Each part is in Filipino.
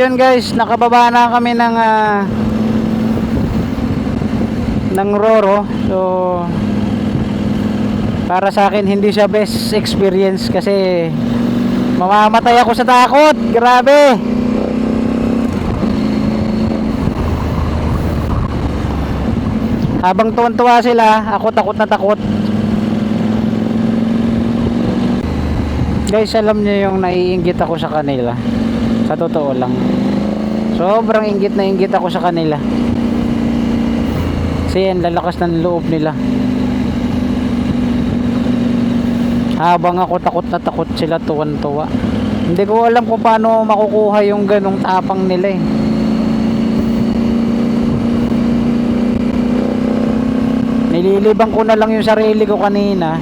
yun guys, nakababa na kami ng Roro. So para sa akin hindi siya best experience kasi mamamatay ako sa takot. Grabe. Habang tuwan-tuwa sila, ako takot na takot. Guys, alam niyo yung naiinggit ako sa kanila. Sa totoo lang. Sobrang inggit na inggit ako sa kanila. Kasi yan, lalakas ng loob nila. Habang ako takot na takot, sila tuwan-tuwa. Hindi ko alam kung paano makukuha yung ganong tapang nila eh. Nililibang ko na lang yung sarili ko kanina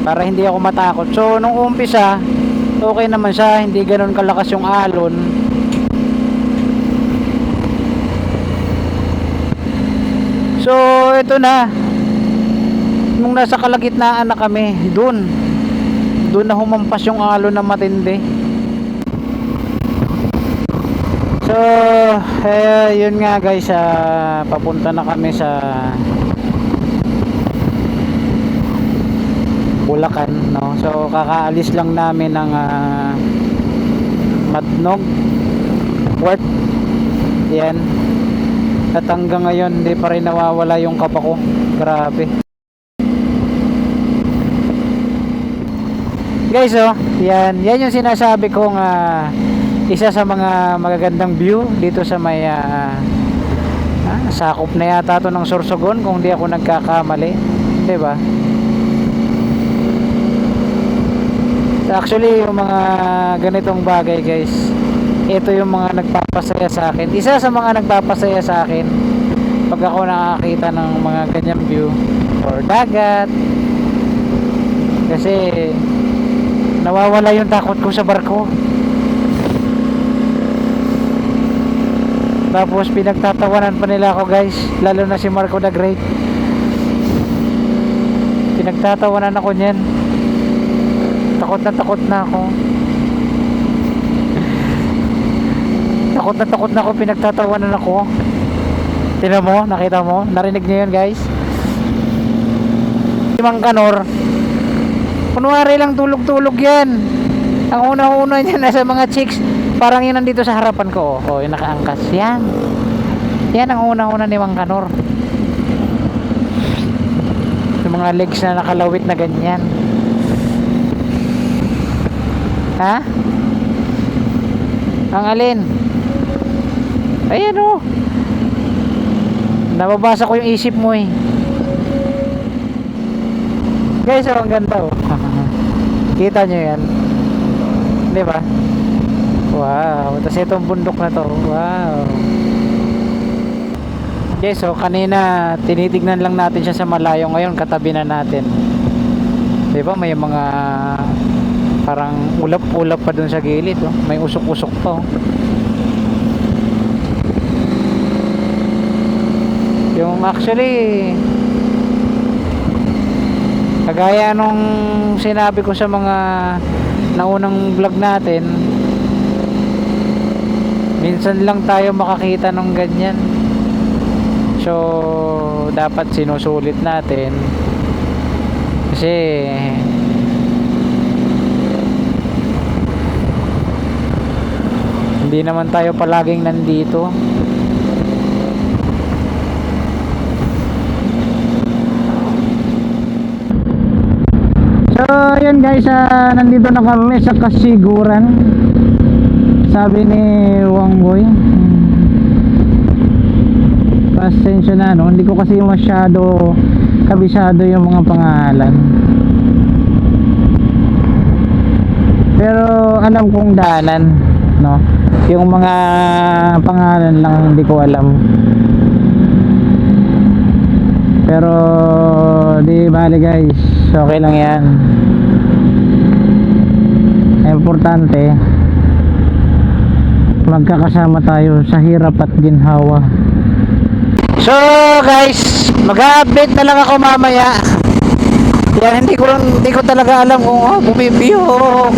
para hindi ako matakot. So nung umpisa okay naman siya, hindi ganoon kalakas yung alon. So ito na, nung nasa kalagitnaan na kami, doon na humampas yung alon na matindi. So yun nga guys, papunta na kami sa Bulacan, no? So kakaalis lang namin ng Matnog Port. Yan. At hanggang ngayon hindi pa rin nawawala yung kaba ko. Grabe. Guys, oh, yan yung sinasabi kong isa sa mga magagandang view dito sa may sakop na yata to ng Sorsogon kung di ako nagkakamali, 'di ba? Actually yung mga ganitong bagay guys, ito yung mga nagpapasaya sa akin. Isa sa mga nagpapasaya sa akin pag ako nakakita ng mga ganyang view or dagat, kasi nawawala yung takot ko sa barko. Tapos pinagtatawanan pa nila ako guys, lalo na si Marco the Great. Pinagtatawanan ako niyan. Takot na ako. Takot na ako, pinagtatawanan ako. Tingnan mo, nakita mo, narinig niyo yun guys. Mang Kanor, kunwari lang tulog-tulog yan. Ang una-una niya nasa mga chicks. Parang yun nandito sa harapan ko. Oh, yung nakaangkas. Yan ang una-una ni Mang Kanor. Yung mga legs na nakalawit na ganyan. Ha? Ang alin? Ayan oh. Nababasa ko yung isip mo eh. Guys, oh, ang ganda oh. Kita nyo yan, di ba? Wow. Tapos itong bundok na to, wow. Okay, so kanina tinitignan lang natin siya sa malayo. Ngayon katabi na natin. Di ba may mga parang ulap-ulap pa dun sa gilid oh. May usok-usok pa oh. Yung actually kagaya nung sinabi ko sa mga naunang vlog natin, minsan lang tayo makakita ng ganyan. So dapat sinusulit natin kasi hindi naman tayo palaging nandito. So yun guys, nandito na kami sa Kasiguran, sabi ni Wangboy. Pasensya na no, hindi ko kasi masyado kabisado yung mga pangalan, pero alam kong daanan no. Yung mga pangalan lang hindi ko alam, pero di bali guys, okay lang yan. Importante magkakasama tayo sa hirap at ginhawa. So guys, mag-update na lang ako mamaya. Yan, hindi ko talaga alam kung bumibiyok.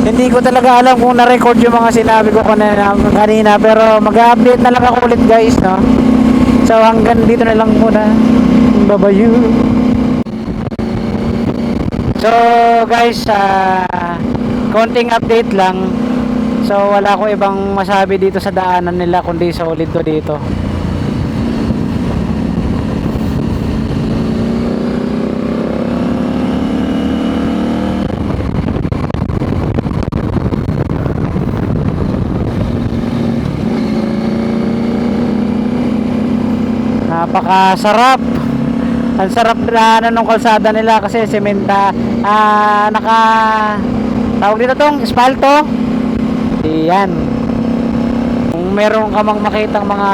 Hindi ko talaga alam kung na-record yung mga sinabi ko kanina, pero mag-update na lang ako ulit guys, no? So hanggang dito na lang muna. Bye-bye. So guys, konting update lang. So wala ko ibang masabi dito sa daanan nila kundi solid to dito. Napakasarap. Ang sarap na nung kalsada nila kasi sementa, naka tawag dito tong espalto. Iyan. Kung meron ka mang makitang mga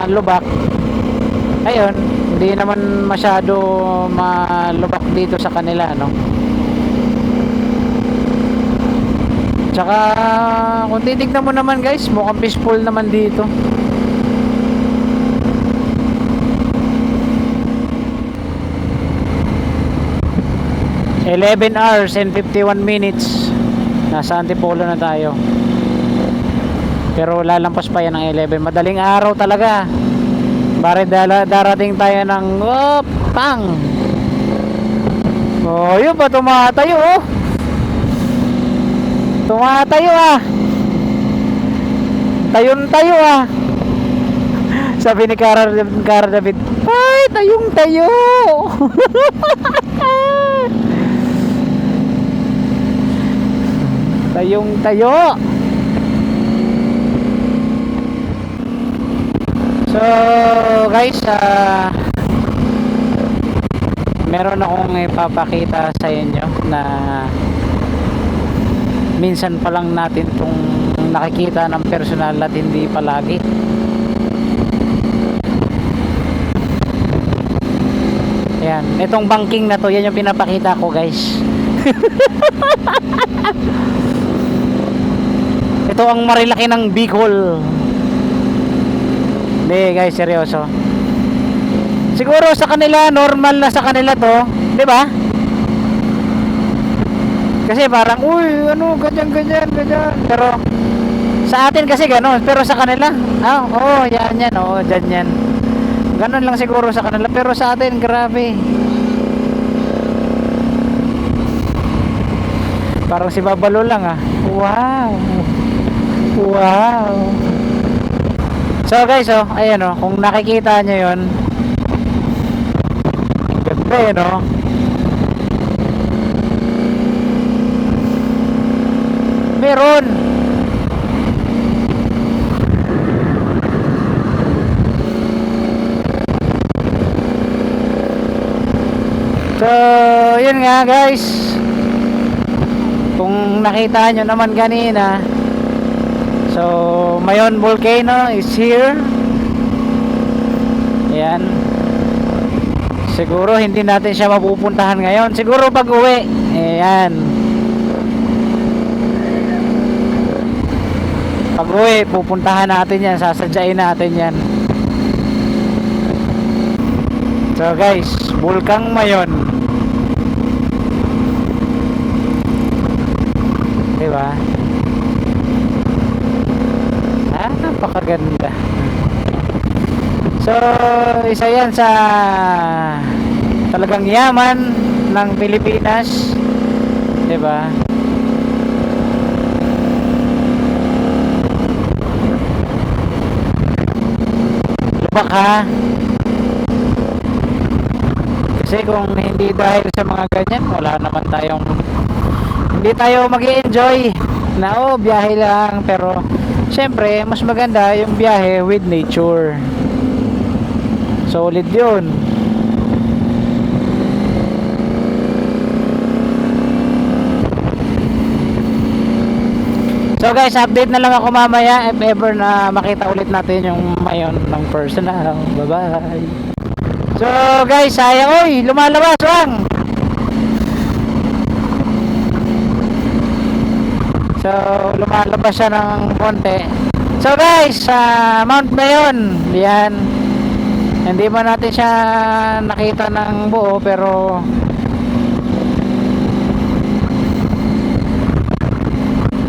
lubak, ayun, hindi naman masyado malubak dito sa kanila, no? Tsaka kung titignan mo naman guys, mukhang peaceful naman dito. ...11 hours and 51 minutes... ...nasa Antipolo na tayo... ...pero lalampas pa yan ng 11... ...madaling araw talaga... ...bari darating tayo ng... ...oh, pang... ...oh, yun pa tumatayo oh... ...tumatayo ah... ...tayong tayo ah... ...sabi ni Cara David... ...ay tayong tayo... Tayong tayo. So guys, meron akong ipapakita sa inyo na minsan pa lang natin itong nakikita ng personal at hindi palagi. Ayan, itong banking na to, yan yung pinapakita ko guys. Ito ang marilaki ng Bicol. Hindi guys, seryoso. Siguro sa kanila normal na sa kanila to, 'di ba? Kasi parang uy, ano ganyan. Pero sa atin kasi gano'n, pero sa kanila, yan, dyan yan. Gano'n lang siguro sa kanila, pero sa atin grabe. Parang si Babalo lang ah. Wow. So guys, ayan kung nakikita nyo yun, ganda yun meron. So yun nga guys, kung nakita nyo naman kanina, so Mayon Volcano is here. Ayan. Siguro hindi natin siya mapupuntahan ngayon, siguro pag uwi. Ayan, pag uwi pupuntahan natin yan, sasadyain natin yan. So guys, Bulkang Mayon, diba? Napakaganda. So isa yan sa talagang yaman ng Pilipinas, diba? Lubak ha, kasi kung hindi dahil sa mga ganyan, wala naman tayong, hindi tayo mag-i-enjoy na biyahe lang. Pero syempre mas maganda yung biyahe with nature. Solid yun. So guys, update na lang ako mamaya if ever na makita ulit natin yung Mayon ng personal. Bye bye. So guys, sayang lumalabas lang. So lumalabas siya ng konti. So guys, Mount Mayon, yan. Hindi man natin siya nakita ng buo, pero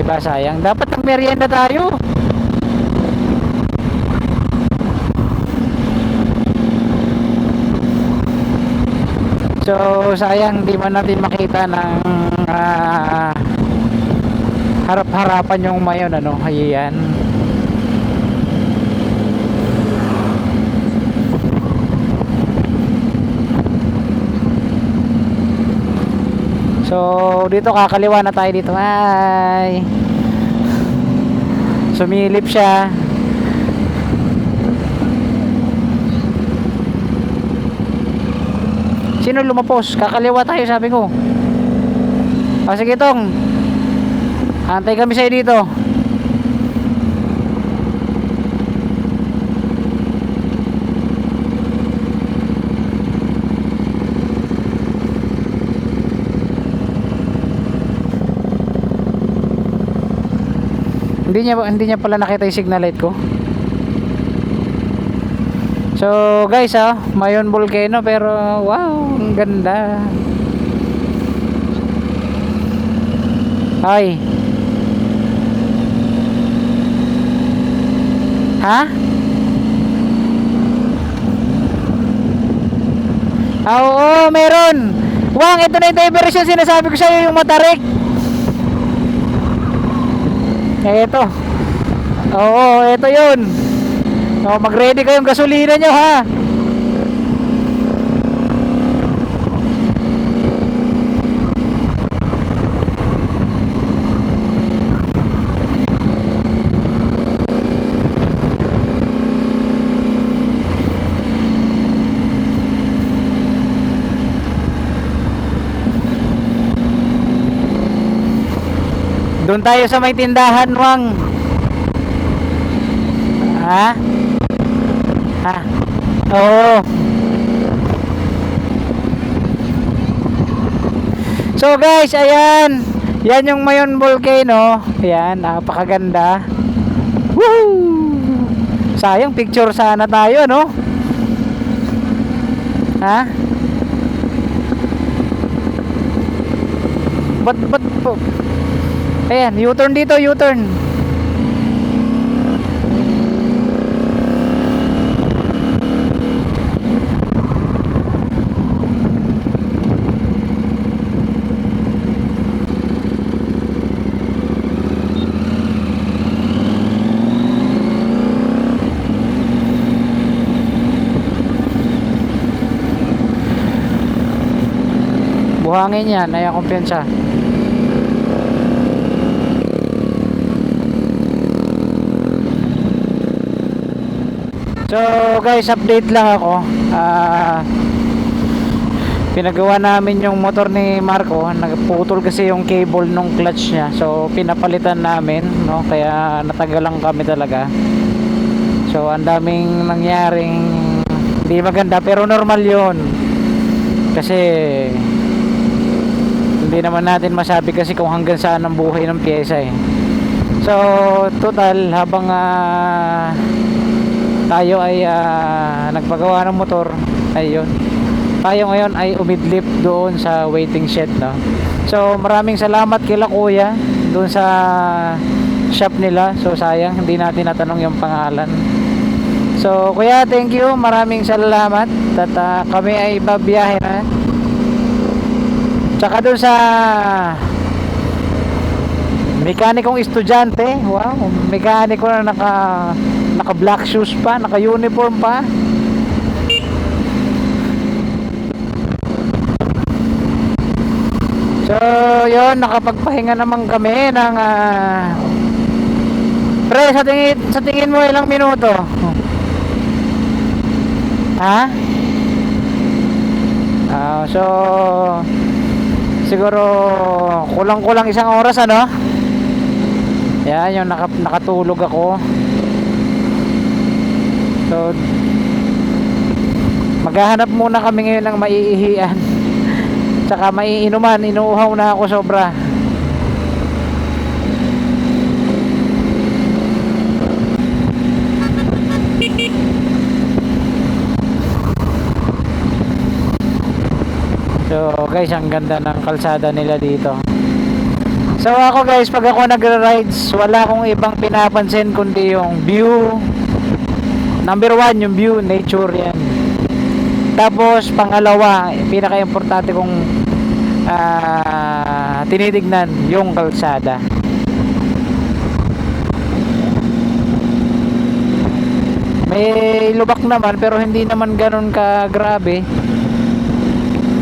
Diba sayang? Dapat nagmerienda tayo. So sayang di man natin makita ng harap-harapan yung mayon ano, ayan. So dito kakaliwa na tayo dito. Ay. Sumilip siya. Sino lumapos? Kakaliwa tayo sabi ko. Sige tong. Antay kami sa'yo dito. Hindi niya pala nakita yung signal light ko. So guys Mayon Volcano, pero wow, ang ganda. Ay. Ha? Oo, meron. Wang, ito na yung diversion sinasabi ko sa'yo, yung matarik. Ito. Oo, ito yun. Mag-ready kayong gasolina nyo ha. Doon tayo sa may tindahan, Wang. Ha? Ha? Oo. So guys, ayan. Yan yung Mayon Volcano. Ayan, napakaganda. Woo! Sayang, picture sana tayo, no? Ha? Ba't po? Ayan, U-turn dito, U-turn. Buhangin yan, ay kumpiyansa. So guys, update lang ako. Pinagawa namin yung motor ni Marco. Nagputol kasi yung cable nung clutch niya. So pinapalitan namin, no? Kaya natagalan kami talaga. So ang daming nangyaring hindi maganda, pero normal yun. Kasi hindi naman natin masabi kasi kung hanggang saan ang buhay ng pyesa eh. So total, habang tayo ay nagpagawa ng motor, ayun, tayo ngayon ay umidlip doon sa waiting shed, no? So maraming salamat kila kuya doon sa shop nila. So sayang hindi natin natanong yung pangalan. So kuya, thank you, maraming salamat. At kami ay babiyahe na. Tsaka doon sa mekanikong estudyante, wow, mekaniko na naka black shoes pa, naka uniform pa. So yun, nakapagpahinga naman kami ng pre, sa tingin mo ilang minuto? Ha? So siguro kulang-kulang isang oras, ano? Yan, yung nakatulog ako. So maghahanap muna kami ngayon ng maiihian. Tsaka maiinuman, inuuhaw na ako sobra. So guys, ang ganda ng kalsada nila dito. So ako guys, pag ako nagra-rides, wala akong ibang pinapansin kundi yung view. Number 1 yung view, nature yan. Tapos pangalawa, pinaka-importante kong tinitignan yung kalsada. May lubak naman pero hindi naman ganun ka grabe.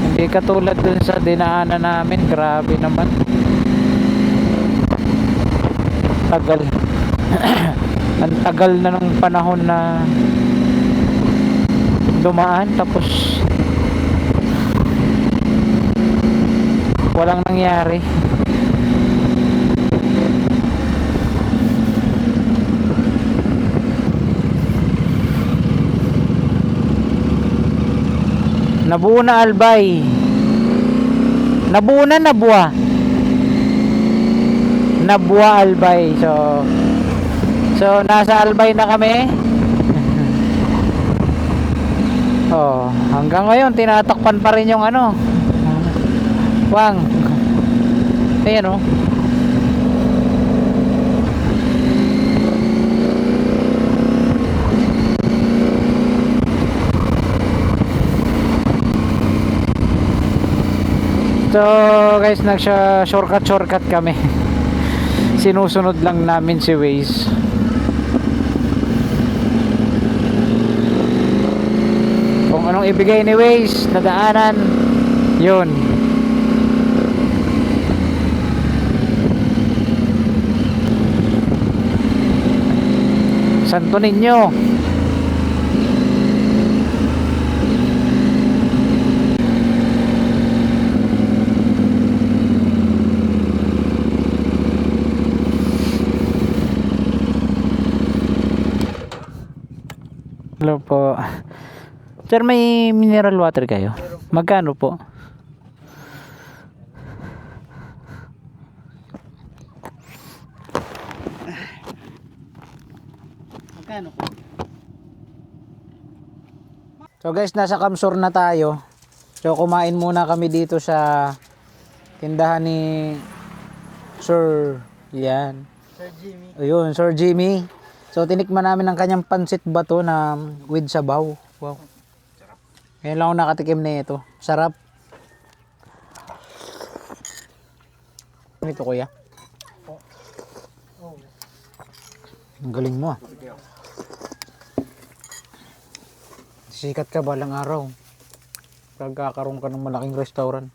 Hindi katulad dun sa dinaanan namin, grabe naman. Tagal. Ang tagal na ng panahon na dumaan tapos walang nangyari. Nabuo na Albay. Nabuo na Nabua. Nabua Albay. So nasa Albay na kami. Oh, hanggang ngayon tinatakpan pa rin yung ano. Wang. Ayan oh. So guys, shortcut kami. Sinusunod lang namin si Waze. Kung anong ibigay ni Waze na daanan, yun. Santo Niño. Hello po. Sir, may mineral water kayo? Magkano po? Magkano po? So guys, nasa Kamsur na tayo. So kumain muna kami dito sa tindahan ni Sir. Yan. Sir Jimmy. Ayun, Sir Jimmy. So tinikman namin ang kanyang pansit bato na with sabaw. Wow. Sarap. Ngayon lang ako nakatikim na ito. Sarap. Ito kuya. Ang galing mo ah. Sikat ka balang araw. Pagkakaroon ka ng malaking restaurant.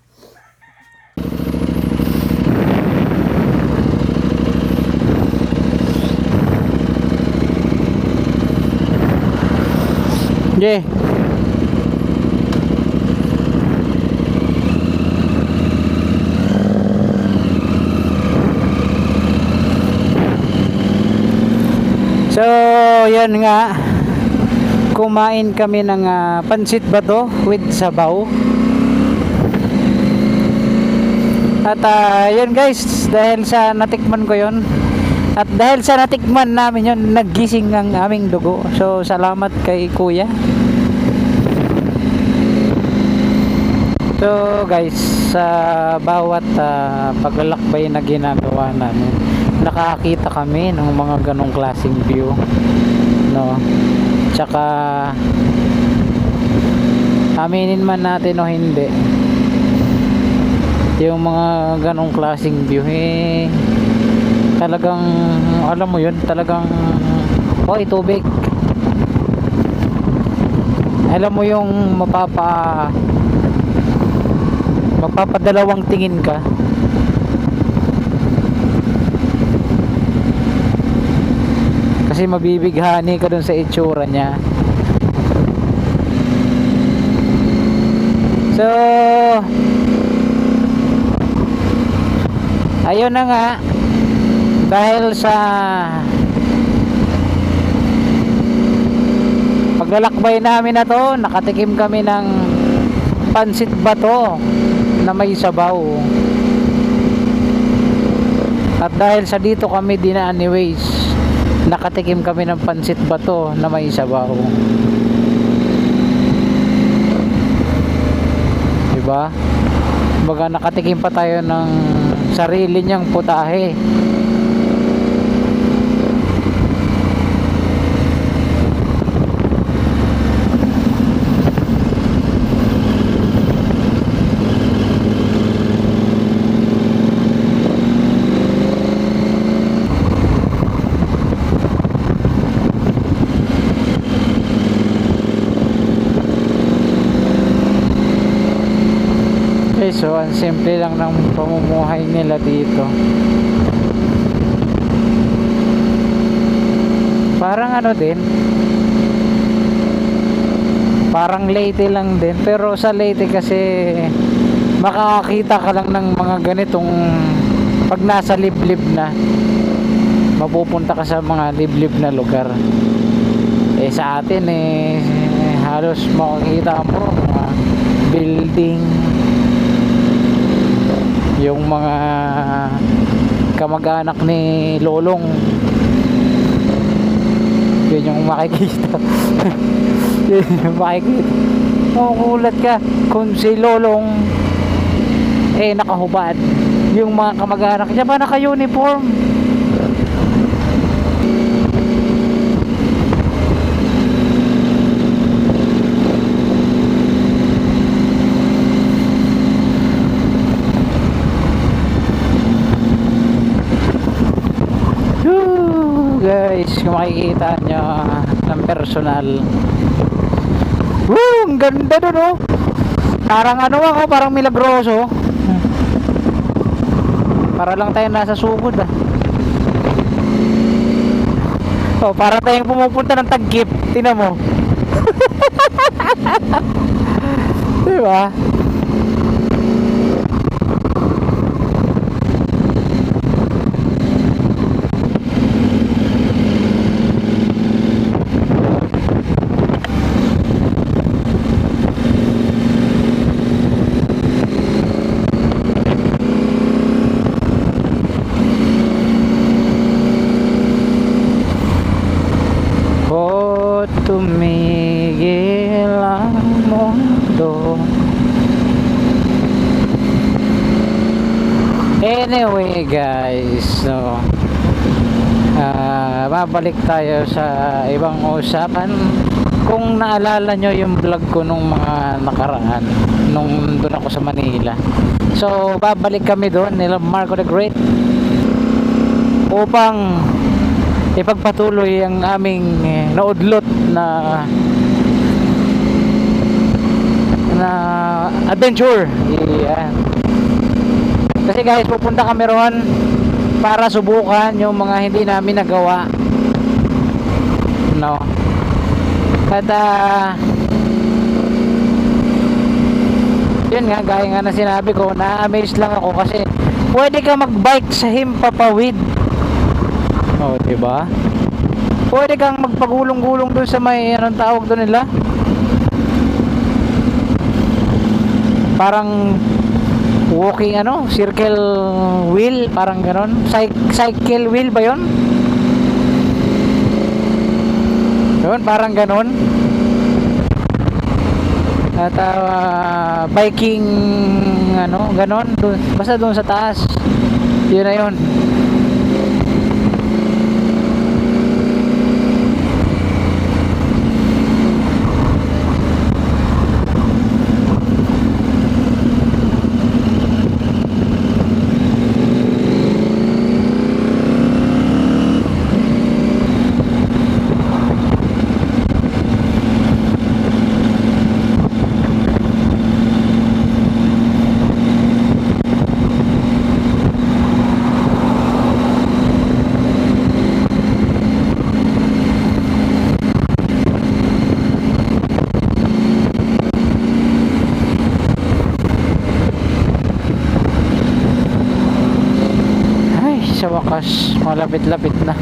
Yeah. So, yan nga. Kumain kami ng pansit bato with sabaw. At yun guys, dahil sa natikman ko yun. At dahil sa natikman namin yun, naggising ang aming dugo. So, salamat kay kuya. So, guys, sa bawat paglalakbay na ginagawa namin, nakakita kami ng mga ganong klaseng view. No? Tsaka, aminin man natin o hindi, yung mga ganong klaseng view, talagang alam mo yun, talagang tubig, alam mo yung mapapadalawang tingin ka kasi mabibighani ka dun sa itsura niya. So ayun na nga, dahil sa paglalakbay namin na to, nakatikim kami ng pansit bato na may sabaw. At dahil sa dito kami dinaan ni Waze, nakatikim kami ng pansit bato na may sabaw. Diba? Baga nakatikim pa tayo ng sarili niyang putahe. Okay, so ang simple lang ng pamumuhay nila dito. Parang ano din, parang Leyte lang din, pero sa Leyte kasi makakakita ka lang ng mga ganitong pag nasa liblib na, mapupunta ka sa mga liblib na lugar. Eh sa atin halos makikita mo mga building, yung mga kamag-anak ni Lolong, yun yung makikita. Yun yung makikita, makukulat ka kung si Lolong nakahubad, yung mga kamag-anak niya ba naka-uniform. Guys, kung makikita nyo ng personal, ang ganda dun, oh. Parang ano ako, parang milagroso. Para lang tayo nasa sugod, ah. Oh, para tayong pumupunta ng Tagkip. Tingnan mo. Diba? Tumigil ang mundo. Anyway guys, so babalik tayo sa ibang usapan. Kung naalala nyo yung vlog ko nung mga nakaraan, nung doon ako sa Manila, so babalik kami doon nila Marco the Great upang ipagpatuloy ang aming naudlot na adventure. Yan. Kasi guys, pupunta kami ron para subukan yung mga hindi namin nagawa, no? At yun nga, gaya nga na sinabi ko, na-amaze lang ako kasi pwede ka magbike sa Himpapawid. Oh, diba? Pwede kang magpagulong-gulong doon sa may, anong tawag doon nila? Parang walking, circle wheel, parang ganon. Cycle wheel ba yun? Yun, parang ganon. At biking, ganon. Basta doon sa taas. Yun na yun. Sa wakas, malapit-lapit na.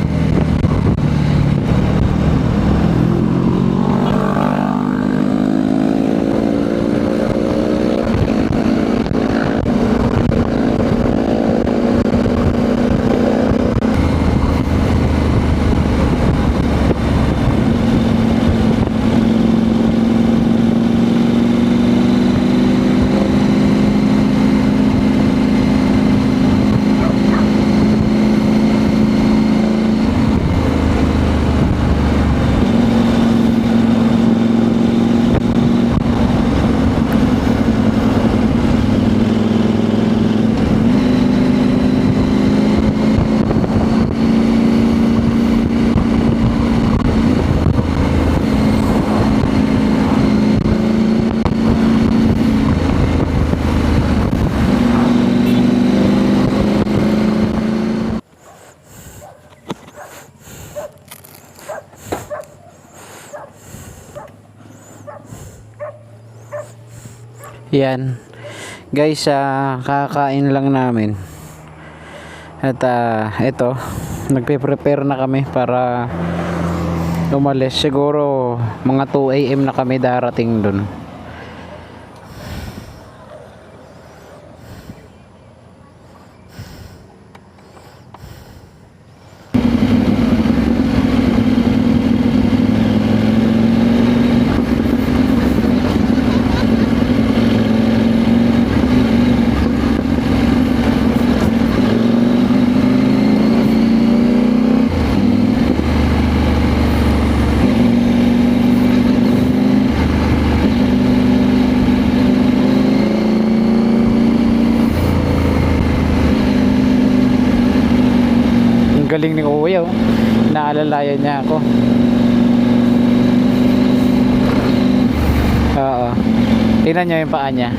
Yan. Guys, kakain lang namin. At ito, nagpe-prepare na kami para umalis. Siguro mga 2 AM na kami darating dun. Galing ni Kuya, oh. Naalalayan niya ako. Oo. Tingnan niyo yung paa niya.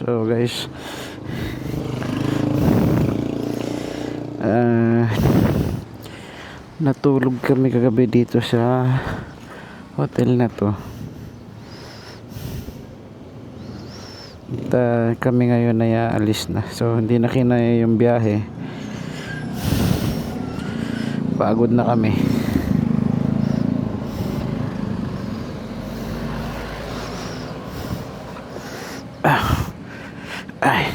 So guys, natulog kami kagabi dito sa hotel na to. At kami ngayon ay aalis na. So hindi na kinaya yung biyahe. Pagod na kami. Ay,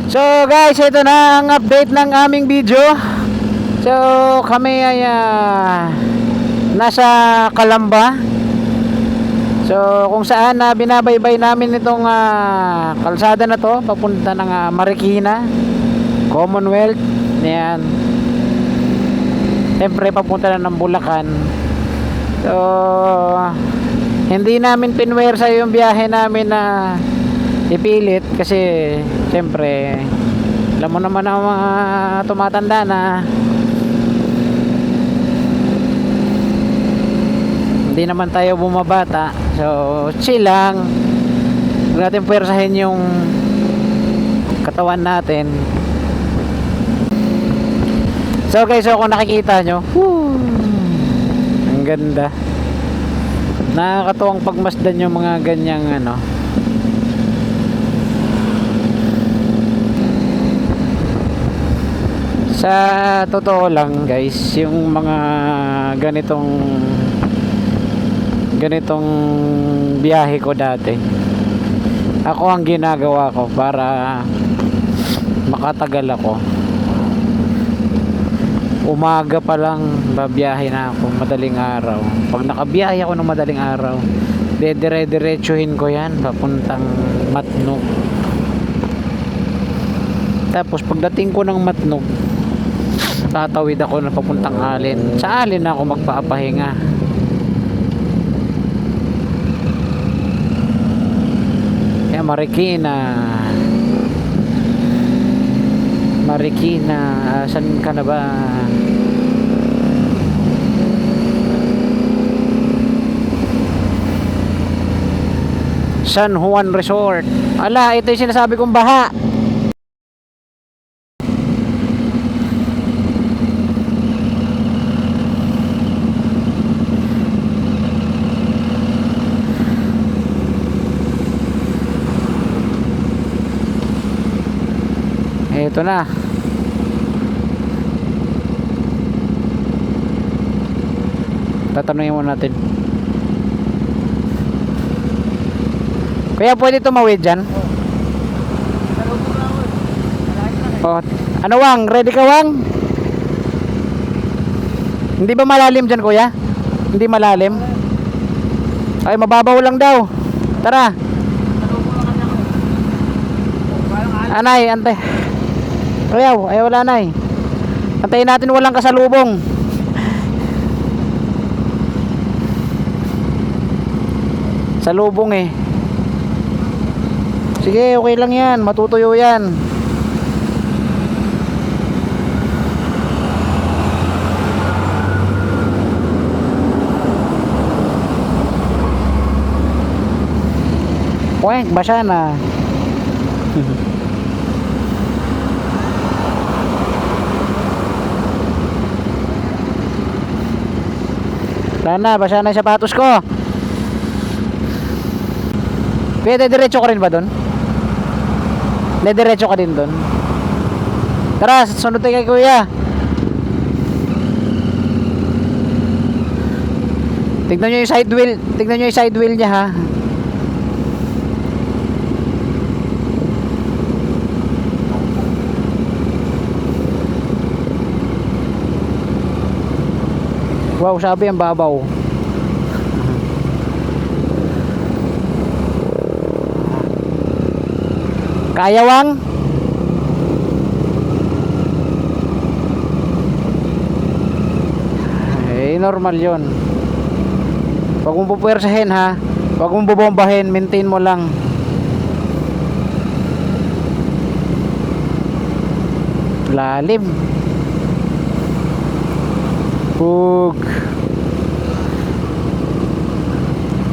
so guys, ito na ang update ng aming video. So kami ay nasa Calamba. So kung saan binabaybay namin itong kalsada na to papunta ng Marikina, Commonwealth. Yan. Siyempre papunta na ng Bulacan. So hindi namin pinwersa yung biyahe namin na ipilit kasi siyempre alam mo naman ang mga tumatanda na hindi naman tayo bumabata, so chill lang, huwag natin puwersahin yung katawan natin. So guys, so kung nakikita nyo, ang ganda, nakakatuwang pagmasdan yung mga ganyang sa totoo lang guys, yung mga ganitong biyahe ko dati, ako ang ginagawa ko para makatagal ako, umaga pa lang babiyahe na ako madaling araw. Pag nakabiyahe ako ng madaling araw, dire-diretsuhin ko yan papuntang Matnog. Tapos pagdating ko ng Matnog, tatawid ako na papuntang Alin. Sa Alin na ako magpapahinga. Kaya Marikina, saan ka na ba? San Juan Resort. Ala, ito yung sinasabi kong baha. Ito na. Tatanungin muna natin. Kaya pwede tumawid dyan? Oh, ano Wang? Ready ka Wang? Hindi ba malalim dyan kuya? Hindi malalim? Ay mababaw lang daw. Tara. Anay, antay. Ayaw, wala nay. Antayin natin walang kasalubong. Salubong eh. Sige, okay lang yan. Matutuyo yan. Weng, basa na. Sana, basa na yung sapatos ko. Pwede diretso ka rin ba doon? Diretso ka din doon. Tara, sunod tayo kay kuya. Tignan nyo yung side wheel. Tignan nyo yung side wheel niya ha. Wow, sabi ang babaw. Kaya wang? Eh, normal yon. Huwag mong pupwersahin ha. Huwag mong bubombahin. Maintain mo lang. Lalim. Pug.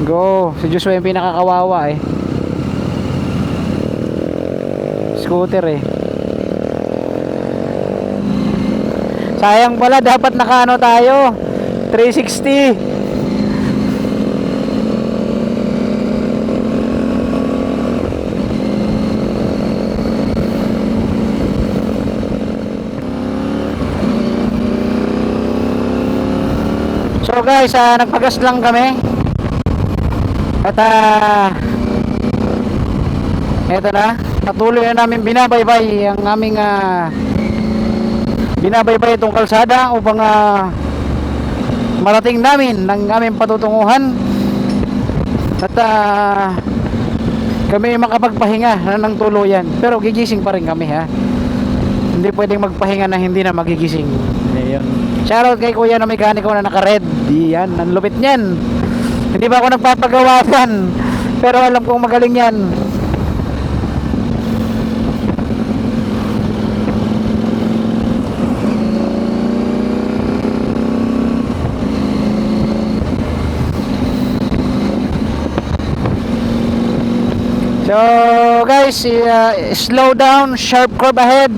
Go. Si Joshua yung pinakakawawa eh. Scooter eh. Sayang pala, dapat nakaano tayo 360. So guys, nagpagas lang kami. At eto na, patuloy na namin binabaybay ang aming binabaybay itong kalsada upang marating namin ng aming patutunguhan. At kami makapagpahinga ng tuluyan. Pero gigising pa rin kami ha. Hindi pwedeng magpahinga na hindi na magigising. Ayun. Shoutout kay kuya na mekaniko na naka-red. Yan, ang lupit niyan. Hindi ba ako nagpapagawa yan? Pero alam kong magaling yan. So guys, slow down, sharp curve ahead.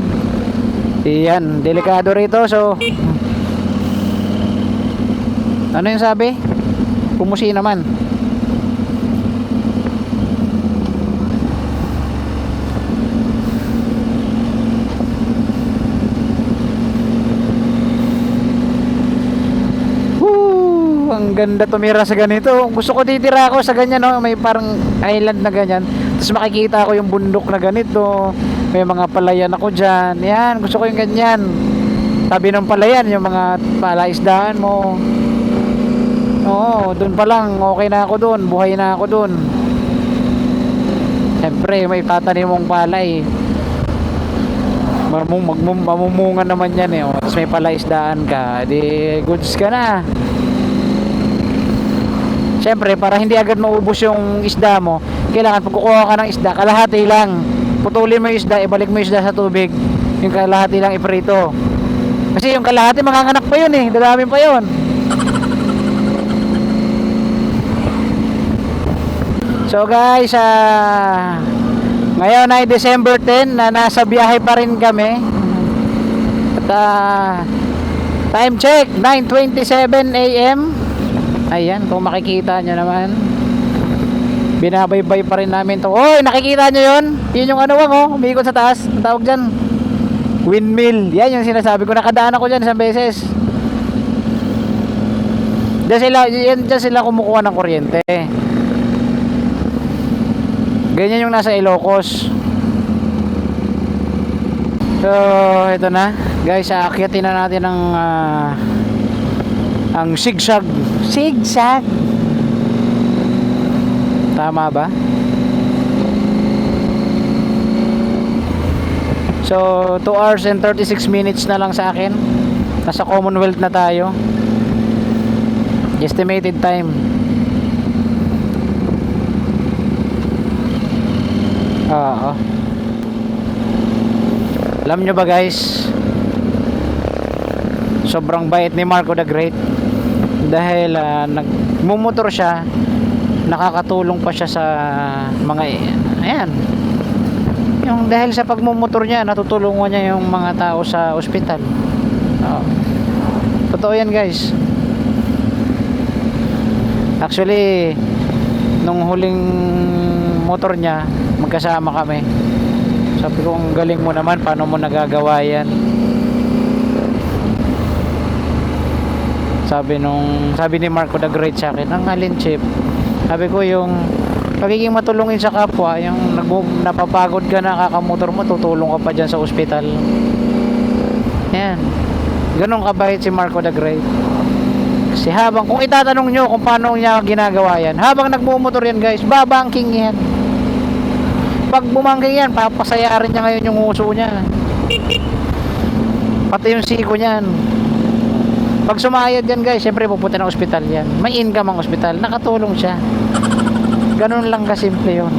Yan, delikado rito. So ano yung sabi? Pumusi naman. Woo! Ang ganda tumira sa ganito. Gusto ko titira ako sa ganyan, no? May parang island na ganyan. Tapos makikita ko yung bundok na ganito. May mga palayan ako dyan. Yan, gusto ko yung ganyan. Tabi ng palayan, yung mga palaisdaan mo. Oo, doon pa lang, okay na ako doon, buhay na ako doon. Siyempre, may tatanim mong palay. Mamumunga naman yan eh. Tapos may palaisdaan ka, di goods ka na. Siyempre, para hindi agad maubos yung isda mo, kailangan pag kukuha ka ng isda, kalahati lang. Putulin mo yung isda, ibalik mo yung isda sa tubig. Yung kalahati lang iprito. Kasi yung kalahati, manganganak pa yun eh, dadami pa yun. So guys, ngayon ay December 10 na nasa biyahe pa rin kami. At time check, 9:27 AM. Ayan, kung makikita nyo naman. Binabaybay pa rin namin to. Oy, nakikita nyo yun? Yun yung ano wang oh, umiikot sa taas. Ang tawag dyan, windmill. Yan yung sinasabi ko, nakadaan ako dyan isang beses. Diyan sila kumukuha ng kuryente. Ganyan yung nasa Ilocos. So, ito na. Guys, aakyatin na natin ang zigzag. Zigzag. Tama ba? So 2 hours and 36 minutes na lang sa akin. Nasa Commonwealth na tayo. Estimated time. Oo. Alam nyo ba guys, sobrang bait ni Marco the Great. Dahil nagmumotor siya, nakakatulong pa siya sa mga ayan. Yung dahil sa pagmumotor niya, natutulungan niya yung mga tao sa ospital. Oo. Totoo yan guys. Actually, nung huling motor niya, magkasama kami. Sabi ko, ang galing mo naman, paano mo nagagawa yan? Sabi ni Marco the Great sa akin, ang alin chip? Sabi ko, yung pagiging matulungin sa kapwa, yung napapagod ka na kakamotor mo, tutulong ka pa dyan sa ospital. Yan. Ganun kabait si Marco the Great. Kasi habang, kung itatanong nyo kung paano niya ginagawa yan, habang nagmumotor yan guys, babangking yan. Pag bumangking yan, papasayarin niya ngayon yung uso niya. Pati yung siko niyan. Pag sumayad yan guys, syempre pupunta ng ospital yan. May income ang ospital, nakatulong siya. Ganun lang kasimple yun.